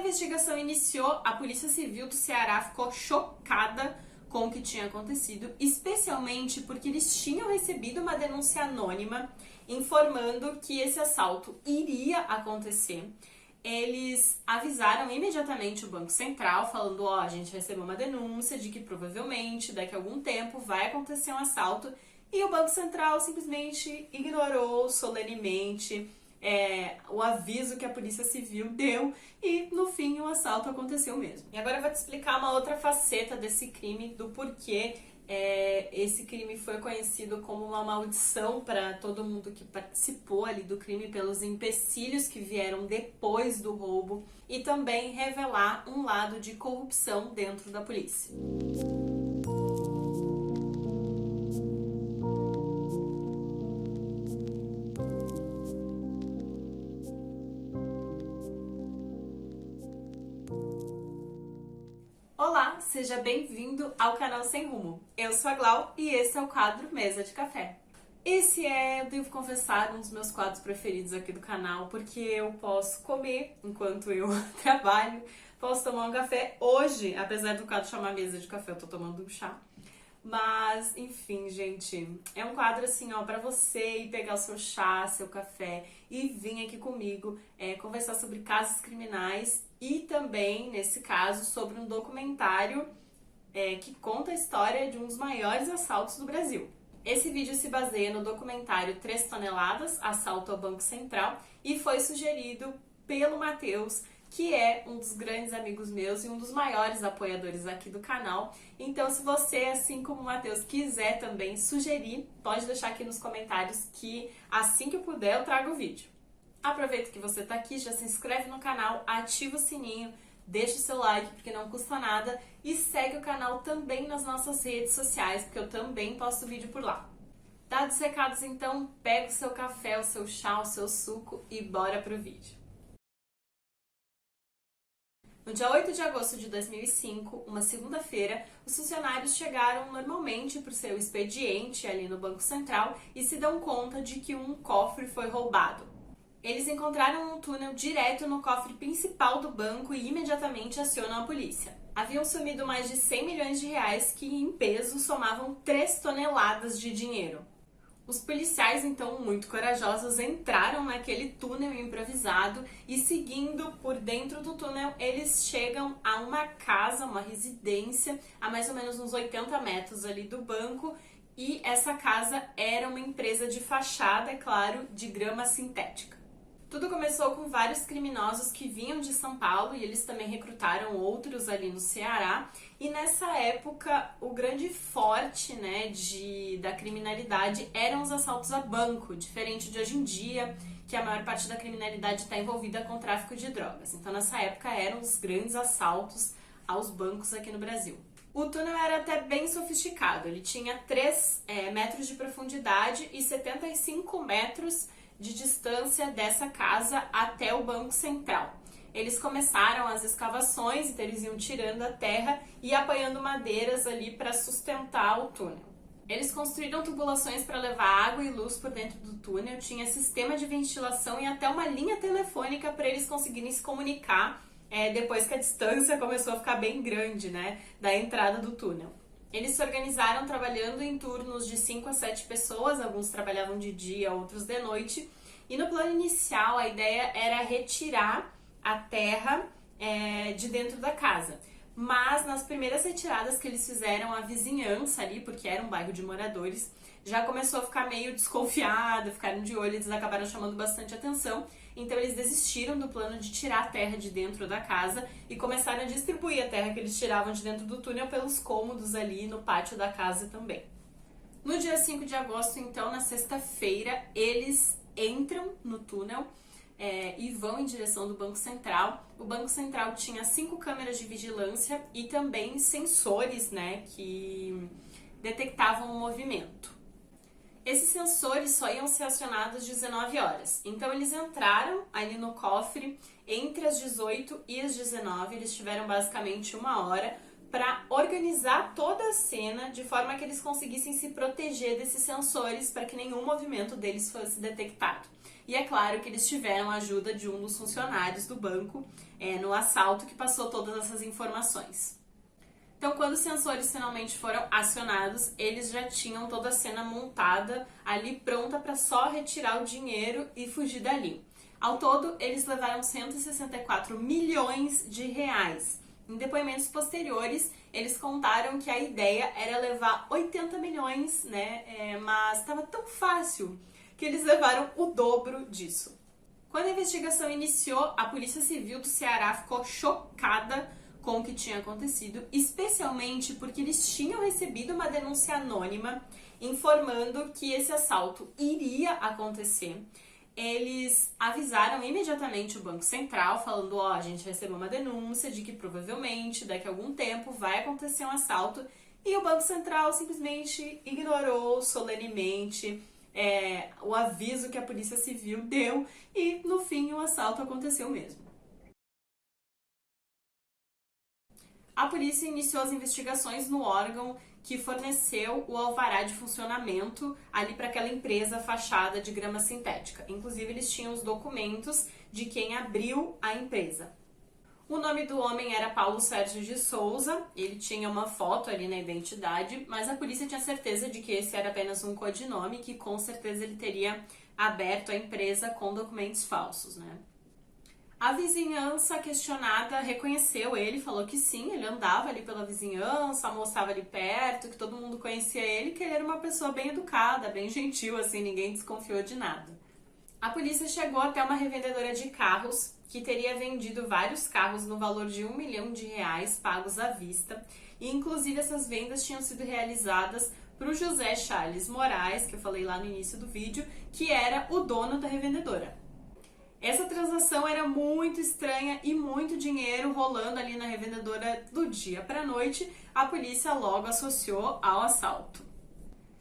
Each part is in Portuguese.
investigação iniciou, a Polícia Civil do Ceará ficou chocada com o que tinha acontecido, especialmente porque eles tinham recebido uma denúncia anônima informando que esse assalto iria acontecer. Eles avisaram imediatamente o Banco Central, falando: ó, a gente recebeu uma denúncia de que provavelmente daqui a algum tempo vai acontecer um assalto, e o Banco Central simplesmente ignorou solenemente o aviso que a Polícia Civil deu, e no fim o assalto aconteceu mesmo. E agora eu vou te explicar uma outra faceta desse crime, do porquê esse crime foi conhecido como uma maldição para todo mundo que participou ali do crime, pelos empecilhos que vieram depois do roubo, e também revelar um lado de corrupção dentro da polícia. Olá, seja bem-vindo ao canal Sem Rumo. Eu sou a Glau e esse é o quadro Mesa de Café. Esse é, eu devo confessar, um dos meus quadros preferidos aqui do canal, porque eu posso comer enquanto eu trabalho, posso tomar um café. Hoje, apesar do quadro chamar Mesa de Café, eu tô tomando um chá. Mas, enfim, gente, é um quadro assim, ó, pra você ir pegar o seu chá, seu café e vir aqui comigo conversar sobre casos criminais e também, nesse caso, sobre um documentário que conta a história de um dos maiores assaltos do Brasil. Esse vídeo se baseia no documentário 3 toneladas, Assalto ao Banco Central, e foi sugerido pelo Matheus, que é um dos grandes amigos meus e um dos maiores apoiadores aqui do canal. Então, se você, assim como o Matheus, quiser também sugerir, pode deixar aqui nos comentários que assim que eu puder eu trago o vídeo. Aproveita que você tá aqui, já se inscreve no canal, ativa o sininho, deixa o seu like porque não custa nada e segue o canal também nas nossas redes sociais, porque eu também posto vídeo por lá. Dados os recados, então, pega o seu café, o seu chá, o seu suco e bora pro vídeo. No dia 8 de agosto de 2005, uma segunda-feira, os funcionários chegaram normalmente para o seu expediente ali no Banco Central e se dão conta de que um cofre foi roubado. Eles encontraram um túnel direto no cofre principal do banco e imediatamente acionam a polícia. Haviam sumido mais de 100 milhões de reais que, em peso, somavam 3 toneladas de dinheiro. Os policiais, então, muito corajosos, entraram naquele túnel improvisado e, seguindo por dentro do túnel, eles chegam a uma casa, uma residência, a mais ou menos uns 80 metros ali do banco, e essa casa era uma empresa de fachada, é claro, de grama sintética. Tudo começou com vários criminosos que vinham de São Paulo e eles também recrutaram outros ali no Ceará. E nessa época, o grande forte, da criminalidade eram os assaltos a banco, diferente de hoje em dia, que a maior parte da criminalidade está envolvida com tráfico de drogas. Então, nessa época, eram os grandes assaltos aos bancos aqui no Brasil. O túnel era até bem sofisticado, ele tinha 3 metros de profundidade e 75 metros de distância dessa casa até o Banco Central. Eles começaram as escavações, então eles iam tirando a terra e apanhando madeiras ali para sustentar o túnel. Eles construíram tubulações para levar água e luz por dentro do túnel, tinha sistema de ventilação e até uma linha telefônica para eles conseguirem se comunicar depois que a distância começou a ficar bem grande, da entrada do túnel. Eles se organizaram trabalhando em turnos de 5 a 7 pessoas, alguns trabalhavam de dia, outros de noite, e no plano inicial a ideia era retirar a terra de dentro da casa. Mas nas primeiras retiradas que eles fizeram, a vizinhança ali, porque era um bairro de moradores, já começou a ficar meio desconfiada, ficaram de olho, eles acabaram chamando bastante atenção. Então eles desistiram do plano de tirar a terra de dentro da casa e começaram a distribuir a terra que eles tiravam de dentro do túnel pelos cômodos ali no pátio da casa também. No dia 5 de agosto, então, na sexta-feira, eles entram no túnel e vão em direção do Banco Central. O Banco Central tinha 5 câmeras de vigilância e também sensores, que detectavam o movimento. Esses sensores só iam ser acionados às 19 horas. Então eles entraram ali no cofre entre as 18 e as 19, eles tiveram basicamente 1 hora para organizar toda a cena de forma que eles conseguissem se proteger desses sensores para que nenhum movimento deles fosse detectado. E é claro que eles tiveram a ajuda de um dos funcionários do banco no assalto que passou todas essas informações. Então, quando os sensores finalmente foram acionados, eles já tinham toda a cena montada ali pronta para só retirar o dinheiro e fugir dali. Ao todo, eles levaram 164 milhões de reais. Em depoimentos posteriores, eles contaram que a ideia era levar 80 milhões, mas estava tão fácil que eles levaram o dobro disso. Quando a investigação iniciou, a Polícia Civil do Ceará ficou chocada com o que tinha acontecido, especialmente porque eles tinham recebido uma denúncia anônima informando que esse assalto iria acontecer. Eles avisaram imediatamente o Banco Central, falando, a gente recebeu uma denúncia de que provavelmente daqui a algum tempo vai acontecer um assalto, e o Banco Central simplesmente ignorou solenemente o aviso que a Polícia Civil deu, e no fim o assalto aconteceu mesmo. A polícia iniciou as investigações no órgão que forneceu o alvará de funcionamento ali para aquela empresa fachada de grama sintética. Inclusive, eles tinham os documentos de quem abriu a empresa. O nome do homem era Paulo Sérgio de Souza, ele tinha uma foto ali na identidade, mas a polícia tinha certeza de que esse era apenas um codinome, que com certeza ele teria aberto a empresa com documentos falsos, A vizinhança questionada reconheceu ele, falou que sim, ele andava ali pela vizinhança, almoçava ali perto, que todo mundo conhecia ele, que ele era uma pessoa bem educada, bem gentil, assim, ninguém desconfiou de nada. A polícia chegou até uma revendedora de carros que teria vendido vários carros no valor de R$1 milhão pagos à vista, e inclusive essas vendas tinham sido realizadas para o José Charles Moraes, que eu falei lá no início do vídeo, que era o dono da revendedora. Essa transação era muito estranha e muito dinheiro rolando ali na revendedora do dia para a noite, a polícia logo associou ao assalto.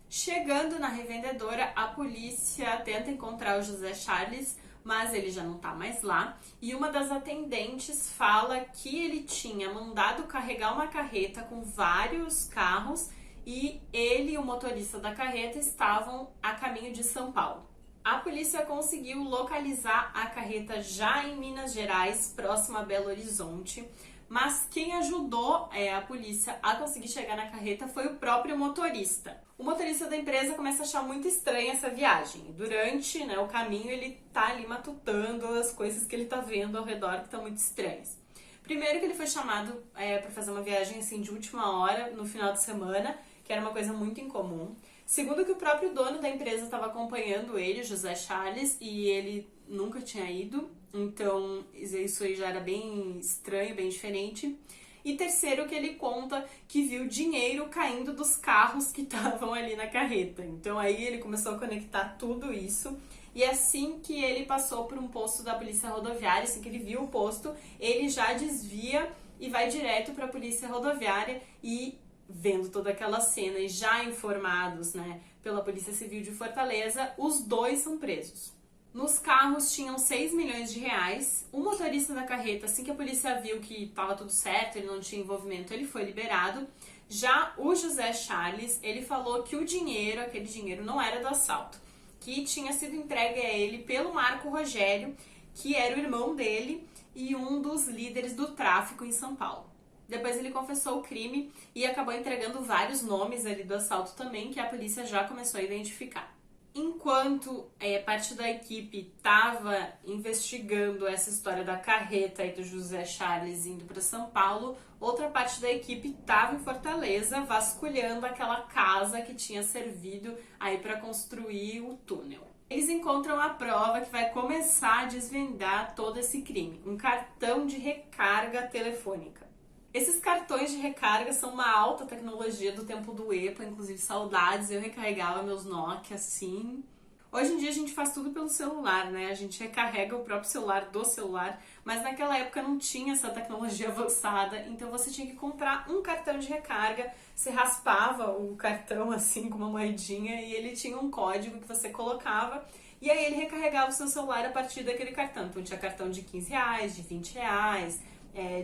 Chegando na revendedora, a polícia tenta encontrar o José Charles, mas ele já não está mais lá, e uma das atendentes fala que ele tinha mandado carregar uma carreta com vários carros e ele e o motorista da carreta estavam a caminho de São Paulo. A polícia conseguiu localizar a carreta já em Minas Gerais, próximo a Belo Horizonte, mas quem ajudou a polícia a conseguir chegar na carreta foi o próprio motorista. O motorista da empresa começa a achar muito estranha essa viagem. Durante o caminho ele tá ali matutando as coisas que ele tá vendo ao redor que estão muito estranhas. Primeiro que ele foi chamado para fazer uma viagem assim de última hora, no final de semana, que era uma coisa muito incomum. Segundo que o próprio dono da empresa estava acompanhando ele, José Charles, e ele nunca tinha ido, então isso aí já era bem estranho, bem diferente. E terceiro que ele conta que viu dinheiro caindo dos carros que estavam ali na carreta. Então aí ele começou a conectar tudo isso, e assim que ele passou por um posto da polícia rodoviária, assim que ele viu o posto, ele já desvia e vai direto para a polícia rodoviária, e vendo toda aquela cena e já informados, pela Polícia Civil de Fortaleza, os dois são presos. Nos carros tinham R$6 milhões. O motorista da carreta, assim que a polícia viu que estava tudo certo, ele não tinha envolvimento, ele foi liberado. Já o José Charles, ele falou que aquele dinheiro não era do assalto, que tinha sido entregue a ele pelo Marco Rogério, que era o irmão dele e um dos líderes do tráfico em São Paulo. Depois ele confessou o crime e acabou entregando vários nomes ali do assalto também, que a polícia já começou a identificar. Enquanto parte da equipe estava investigando essa história da carreta e do José Charles indo para São Paulo, outra parte da equipe estava em Fortaleza vasculhando aquela casa que tinha servido aí para construir o túnel. Eles encontram a prova que vai começar a desvendar todo esse crime, um cartão de recarga telefônica. Esses cartões de recarga são uma alta tecnologia do tempo do EPA, inclusive saudades, eu recarregava meus Nokia assim. Hoje em dia a gente faz tudo pelo celular, A gente recarrega o próprio celular do celular, mas naquela época não tinha essa tecnologia avançada, então você tinha que comprar um cartão de recarga, você raspava o cartão assim com uma moedinha e ele tinha um código que você colocava, e aí ele recarregava o seu celular a partir daquele cartão. Então tinha cartão de R$15, de R$20,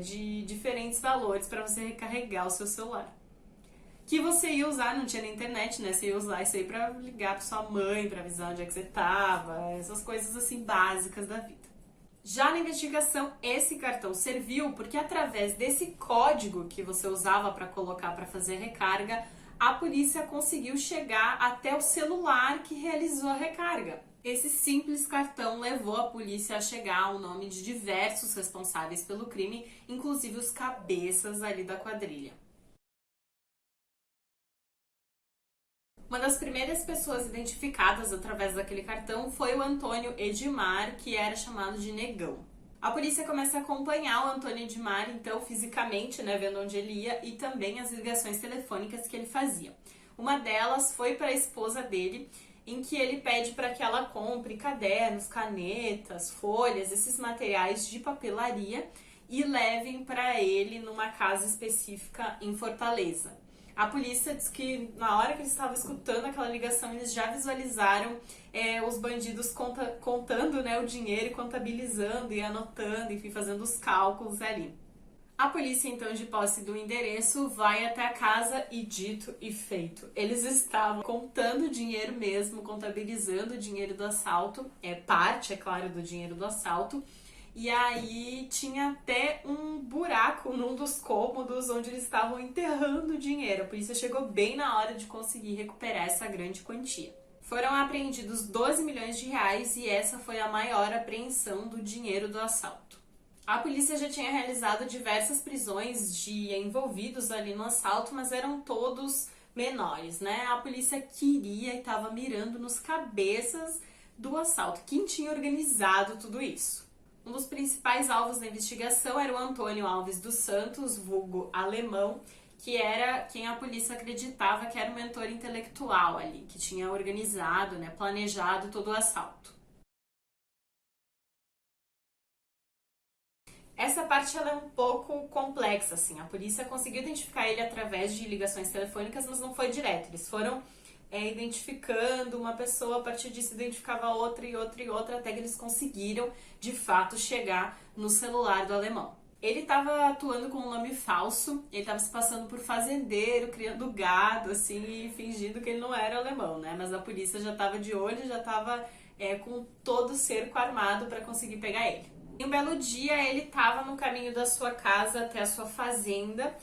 de diferentes valores para você recarregar o seu celular. Que você ia usar, não tinha na internet, né? Você ia usar isso aí pra ligar pra sua mãe, pra avisar onde é que você tava, essas coisas assim básicas da vida. Já na investigação, esse cartão serviu porque através desse código que você usava para colocar para fazer recarga, a polícia conseguiu chegar até o celular que realizou a recarga. Esse simples cartão levou a polícia a chegar ao nome de diversos responsáveis pelo crime, inclusive os cabeças ali da quadrilha. Uma das primeiras pessoas identificadas através daquele cartão foi o Antônio Edmar, que era chamado de Negão. A polícia começa a acompanhar o Antônio Edmar, então, fisicamente, né, vendo onde ele ia e também as ligações telefônicas que ele fazia. Uma delas foi para a esposa dele, em que ele pede para que ela compre cadernos, canetas, folhas, esses materiais de papelaria e levem para ele numa casa específica em Fortaleza. A polícia diz que na hora que eles estavam escutando aquela ligação, eles já visualizaram os bandidos contando, né, o dinheiro e contabilizando e anotando, enfim, fazendo os cálculos ali. A polícia, então, de posse do endereço, vai até a casa e dito e feito. Eles estavam contando o dinheiro mesmo, contabilizando o dinheiro do assalto, parte, é claro, do dinheiro do assalto. E aí tinha até um buraco num dos cômodos onde eles estavam enterrando o dinheiro. A polícia chegou bem na hora de conseguir recuperar essa grande quantia. Foram apreendidos 12 milhões de reais e essa foi a maior apreensão do dinheiro do assalto. A polícia já tinha realizado diversas prisões de envolvidos ali no assalto, mas eram todos menores, né? A polícia queria e estava mirando nos cabeças do assalto, quem tinha organizado tudo isso. Um dos principais alvos da investigação era o Antônio Alves dos Santos, vulgo Alemão, que era quem a polícia acreditava que era o mentor intelectual ali, que tinha organizado, né, planejado todo o assalto. Essa parte ela é um pouco complexa, assim. A polícia conseguiu identificar ele através de ligações telefônicas, mas não foi direto. Eles foram identificando uma pessoa, a partir disso identificava outra e outra e outra, até que eles conseguiram, de fato, chegar no celular do alemão. Ele estava atuando com um nome falso, ele estava se passando por fazendeiro, criando gado, assim, e fingindo que ele não era alemão, né? Mas a polícia já estava de olho, já estava com todo o cerco armado para conseguir pegar ele. E um belo dia, ele estava no caminho da sua casa até a sua fazenda,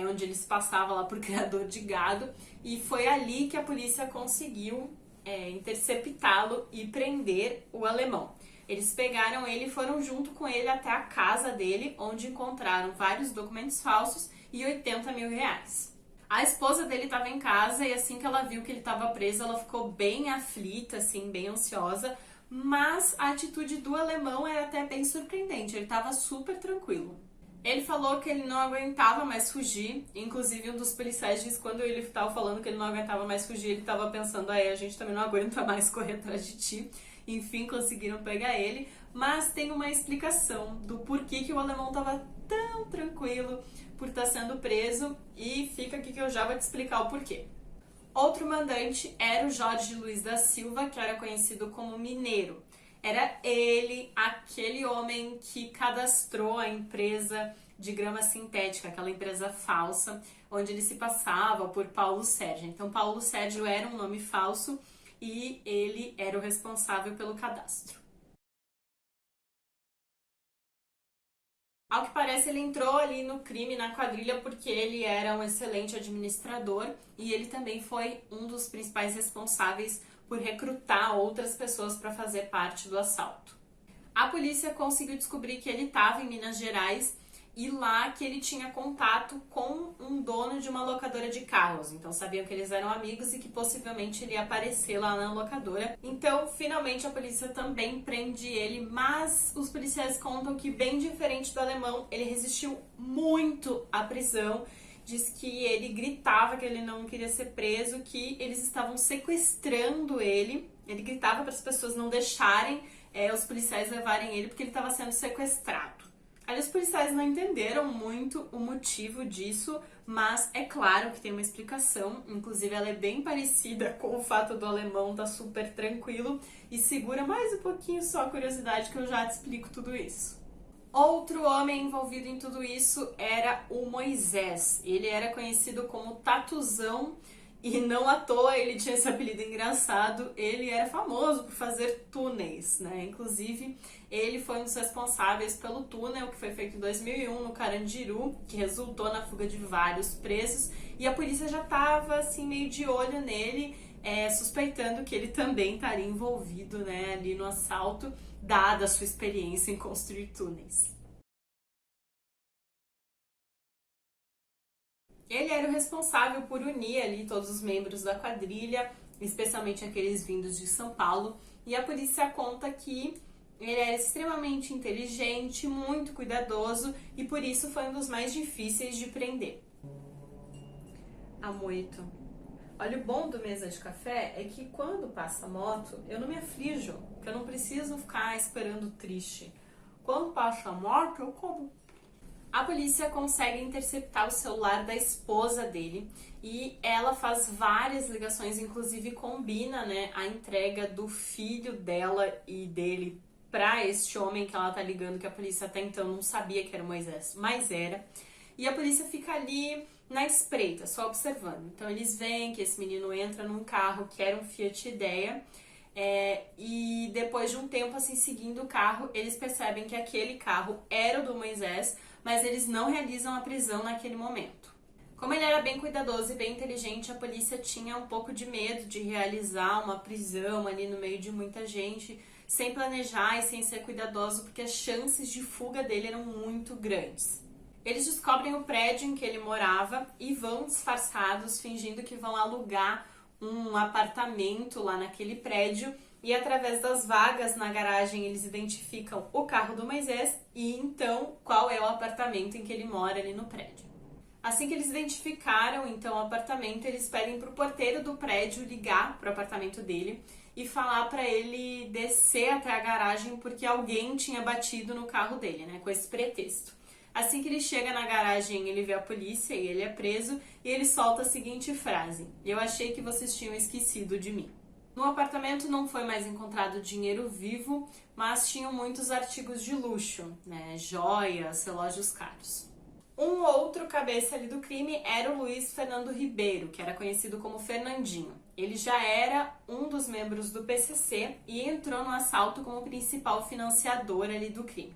onde ele se passava lá por criador de gado, e foi ali que a polícia conseguiu interceptá-lo e prender o alemão. Eles pegaram ele e foram junto com ele até a casa dele, onde encontraram vários documentos falsos e 80 mil reais. A esposa dele estava em casa e assim que ela viu que ele estava preso, ela ficou bem aflita, assim, bem ansiosa, mas a atitude do alemão era até bem surpreendente, ele estava super tranquilo. Ele falou que ele não aguentava mais fugir, inclusive um dos policiais disse que quando ele estava falando que ele não aguentava mais fugir, ele estava pensando, a gente também não aguenta mais correr atrás de ti. Enfim, conseguiram pegar ele, mas tem uma explicação do porquê que o alemão estava tão tranquilo por estar sendo preso e fica aqui que eu já vou te explicar o porquê. Outro mandante era o Jorge Luiz da Silva, que era conhecido como Mineiro. Era ele, aquele homem que cadastrou a empresa de grama sintética, aquela empresa falsa, onde ele se passava por Paulo Sérgio. Então, Paulo Sérgio era um nome falso e ele era o responsável pelo cadastro. Ao que parece, ele entrou ali no crime, na quadrilha, porque ele era um excelente administrador e ele também foi um dos principais responsáveis por recrutar outras pessoas para fazer parte do assalto. A polícia conseguiu descobrir que ele estava em Minas Gerais e lá que ele tinha contato com um dono de uma locadora de carros. Então sabiam que eles eram amigos e que possivelmente ele ia aparecer lá na locadora. Então, finalmente, a polícia também prende ele, mas os policiais contam que, bem diferente do alemão, ele resistiu muito à prisão. Diz que ele gritava que ele não queria ser preso, que eles estavam sequestrando ele. Ele gritava para as pessoas não deixarem os policiais levarem ele porque ele estava sendo sequestrado. Ali os policiais não entenderam muito o motivo disso, mas é claro que tem uma explicação. Inclusive ela é bem parecida com o fato do alemão estar super tranquilo e segura mais um pouquinho só a curiosidade que eu já te explico tudo isso. Outro homem envolvido em tudo isso era o Moisés. Ele era conhecido como Tatuzão e não à toa ele tinha esse apelido engraçado. Ele era famoso por fazer túneis, né? Inclusive, ele foi um dos responsáveis pelo túnel que foi feito em 2001 no Carandiru, que resultou na fuga de vários presos. E a polícia já estava assim meio de olho nele, suspeitando que ele também estaria envolvido, né, ali no assalto, dada a sua experiência em construir túneis. Ele era o responsável por unir ali todos os membros da quadrilha, especialmente aqueles vindos de São Paulo, e a polícia conta que ele era extremamente inteligente, muito cuidadoso e por isso foi um dos mais difíceis de prender. Amoito. Olha, o bom do Mesa de Café é que quando passa moto, eu não me aflijo, porque eu não preciso ficar esperando triste. Quando passa a moto, eu como. A polícia consegue interceptar o celular da esposa dele e ela faz várias ligações, inclusive combina, né, a entrega do filho dela e dele para este homem que ela tá ligando, que a polícia até então não sabia que era o Moisés, mas era. E a polícia fica ali na espreita, só observando. Então eles veem que esse menino entra num carro que era um Fiat Idea, e depois de um tempo assim seguindo o carro, eles percebem que aquele carro era o do Moisés, mas eles não realizam a prisão naquele momento. Como ele era bem cuidadoso e bem inteligente, a polícia tinha um pouco de medo de realizar uma prisão ali no meio de muita gente, sem planejar e sem ser cuidadoso, porque as chances de fuga dele eram muito grandes. Eles descobrem o prédio em que ele morava e vão disfarçados, fingindo que vão alugar um apartamento lá naquele prédio, e através das vagas na garagem eles identificam o carro do Moisés e então qual é o apartamento em que ele mora ali no prédio. Assim que eles identificaram então o apartamento, eles pedem para o porteiro do prédio ligar para o apartamento dele e falar para ele descer até a garagem porque alguém tinha batido no carro dele, né, com esse pretexto. Assim que ele chega na garagem, ele vê a polícia e ele é preso e ele solta a seguinte frase: "Eu achei que vocês tinham esquecido de mim". No apartamento não foi mais encontrado dinheiro vivo, mas tinham muitos artigos de luxo, né? Joias, relógios caros. Um outro cabeça ali do crime era o Luiz Fernando Ribeiro, que era conhecido como Fernandinho. Ele já era um dos membros do PCC e entrou no assalto como principal financiador ali do crime.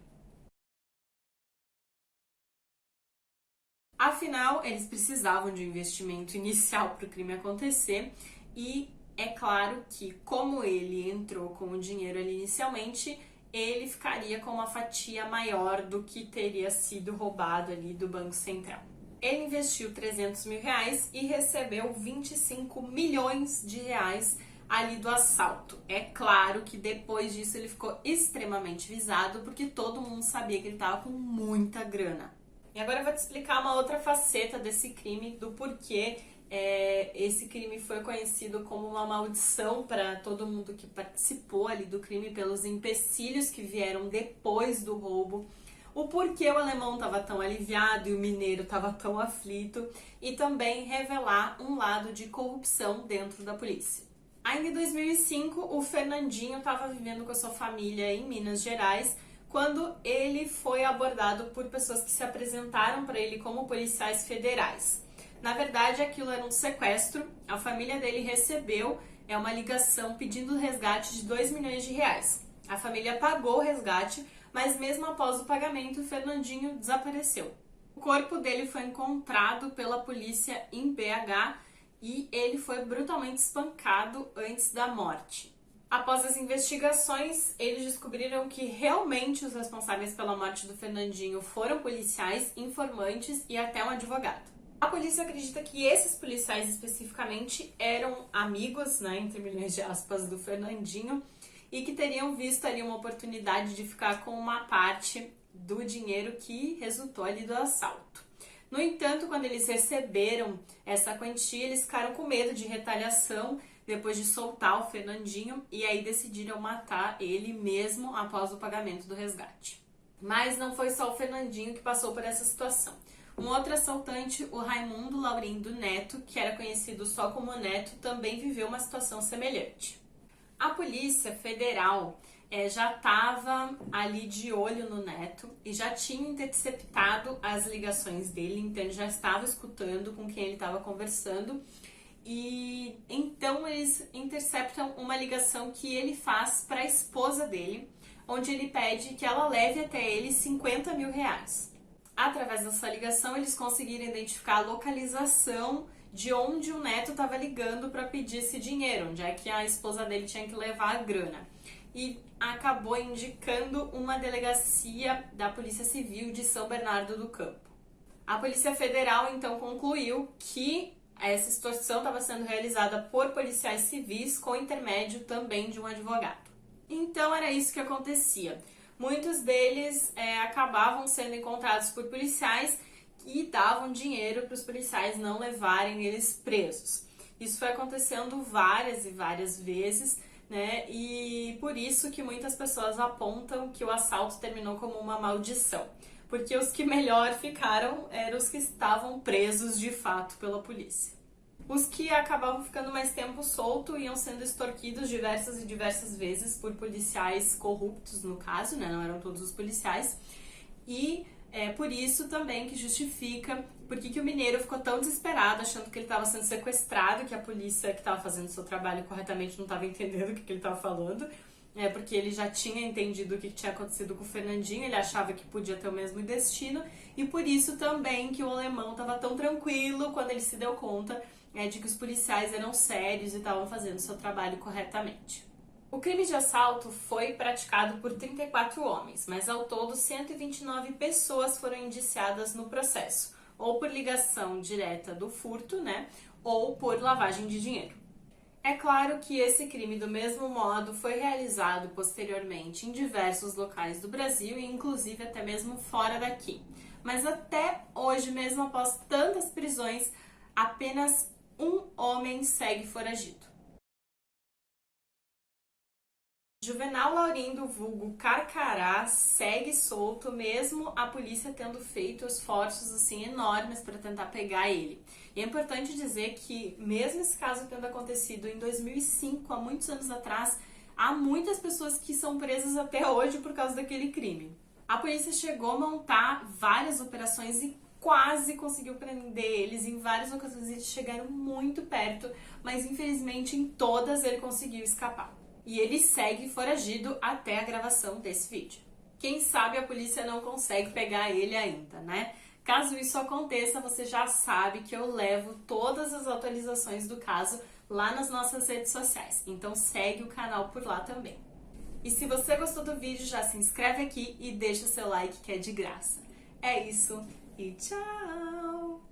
Afinal, eles precisavam de um investimento inicial para o crime acontecer e é claro que, como ele entrou com o dinheiro ali inicialmente, ele ficaria com uma fatia maior do que teria sido roubado ali do Banco Central. Ele investiu 300 mil reais e recebeu 25 milhões de reais ali do assalto. É claro que depois disso ele ficou extremamente visado, porque todo mundo sabia que ele estava com muita grana. E agora eu vou te explicar uma outra faceta desse crime, do porquê esse crime foi conhecido como uma maldição para todo mundo que participou ali do crime, pelos empecilhos que vieram depois do roubo, o porquê o alemão estava tão aliviado e o mineiro estava tão aflito, e também revelar um lado de corrupção dentro da polícia. Ainda em 2005, o Fernandinho estava vivendo com a sua família em Minas Gerais, quando ele foi abordado por pessoas que se apresentaram para ele como policiais federais. Na verdade, aquilo era um sequestro. A família dele recebeu uma ligação pedindo resgate de 2 milhões de reais. A família pagou o resgate, mas mesmo após o pagamento, o Fernandinho desapareceu. O corpo dele foi encontrado pela polícia em BH e ele foi brutalmente espancado antes da morte. Após as investigações, eles descobriram que realmente os responsáveis pela morte do Fernandinho foram policiais, informantes e até um advogado. A polícia acredita que esses policiais especificamente eram amigos, né, entre milhões de aspas, do Fernandinho, e que teriam visto ali uma oportunidade de ficar com uma parte do dinheiro que resultou ali do assalto. No entanto, quando eles receberam essa quantia, eles ficaram com medo de retaliação depois de soltar o Fernandinho e aí decidiram matar ele mesmo após o pagamento do resgate. Mas não foi só o Fernandinho que passou por essa situação. Um outro assaltante, o Raimundo Laurindo Neto, que era conhecido só como Neto, também viveu uma situação semelhante. A Polícia Federal já estava ali de olho no Neto e já tinha interceptado as ligações dele, então ele já estava escutando com quem ele estava conversando. E então eles interceptam uma ligação que ele faz para a esposa dele, onde ele pede que ela leve até ele 50 mil reais. Através dessa ligação, eles conseguiram identificar a localização de onde o Neto estava ligando para pedir esse dinheiro, onde é que a esposa dele tinha que levar a grana. E acabou indicando uma delegacia da Polícia Civil de São Bernardo do Campo. A Polícia Federal então concluiu que essa extorsão estava sendo realizada por policiais civis com intermédio também de um advogado. Então era isso que acontecia. Muitos deles acabavam sendo encontrados por policiais e davam dinheiro para os policiais não levarem eles presos. Isso foi acontecendo várias e várias vezes, né? E por isso que muitas pessoas apontam que o assalto terminou como uma maldição. Porque os que melhor ficaram eram os que estavam presos de fato pela polícia. Os que acabavam ficando mais tempo solto iam sendo extorquidos diversas e diversas vezes por policiais corruptos, no caso, né? Não eram todos os policiais. E é por isso também que justifica porque que o mineiro ficou tão desesperado, achando que ele estava sendo sequestrado, que a polícia que estava fazendo o seu trabalho corretamente não estava entendendo o que ele estava falando. Porque ele já tinha entendido o que tinha acontecido com o Fernandinho, ele achava que podia ter o mesmo destino, e por isso também que o alemão estava tão tranquilo quando ele se deu conta de que os policiais eram sérios e estavam fazendo o seu trabalho corretamente. O crime de assalto foi praticado por 34 homens, mas ao todo 129 pessoas foram indiciadas no processo, ou por ligação direta do furto, né, ou por lavagem de dinheiro. É claro que esse crime, do mesmo modo, foi realizado posteriormente em diversos locais do Brasil e inclusive até mesmo fora daqui. Mas até hoje, mesmo após tantas prisões, apenas um homem segue foragido. Juvenal Laurindo, vulgo Carcará, segue solto, mesmo a polícia tendo feito esforços assim enormes para tentar pegar ele. E é importante dizer que, mesmo esse caso tendo acontecido em 2005, há muitos anos atrás, há muitas pessoas que são presas até hoje por causa daquele crime. A polícia chegou a montar várias operações e quase conseguiu prender eles. Em várias ocasiões eles chegaram muito perto, mas infelizmente em todas ele conseguiu escapar. E ele segue foragido até a gravação desse vídeo. Quem sabe a polícia não consegue pegar ele ainda, né? Caso isso aconteça, você já sabe que eu levo todas as atualizações do caso lá nas nossas redes sociais. Então segue o canal por lá também. E se você gostou do vídeo, já se inscreve aqui e deixa o seu like que é de graça. É isso e tchau!